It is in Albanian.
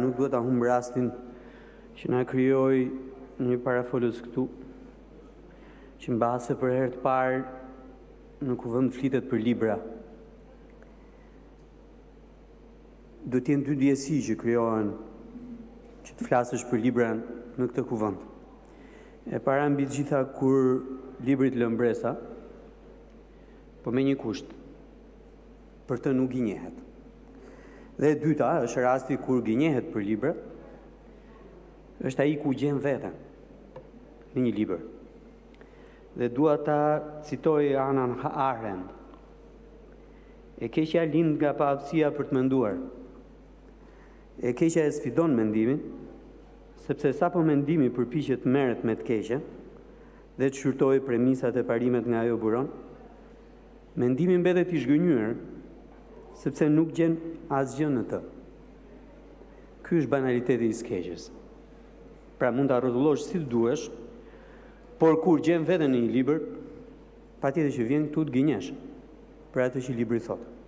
nuk duhet ta humb rastin që na krijoi një parafolës këtu, që mbase për herë të parë në kuvend flitet për libra. Do të jenë dy ndjesi që krijohen që të flasësh për libra në këtë kuvend. E para mbi të gjitha kur libri të lë mbresa, po me një kusht, për të nuk gënjehet. Dhe e dyta është rasti kur gënjehet për libra, është ai ku gjen veten në një libër. Dhe dua ta citoj Hannah Arendt. E keqja lind nga paaftësia për të menduar. E keqja e sfidon mendimin, sepse sapo mendimi përpiqet të merret me të keqen dhe të shqyrtojë premisat e parimet nga ajo buron, mendimi mbetet i zhgënjur, sepse nuk gjen asgjë në të. Ky është banaliteti i skeqjes. Pra mund ta rrotullosh si të duash, por kur gjen veten në një libër, patjetër që vjen këtu të gënjesh për atë që libri thotë.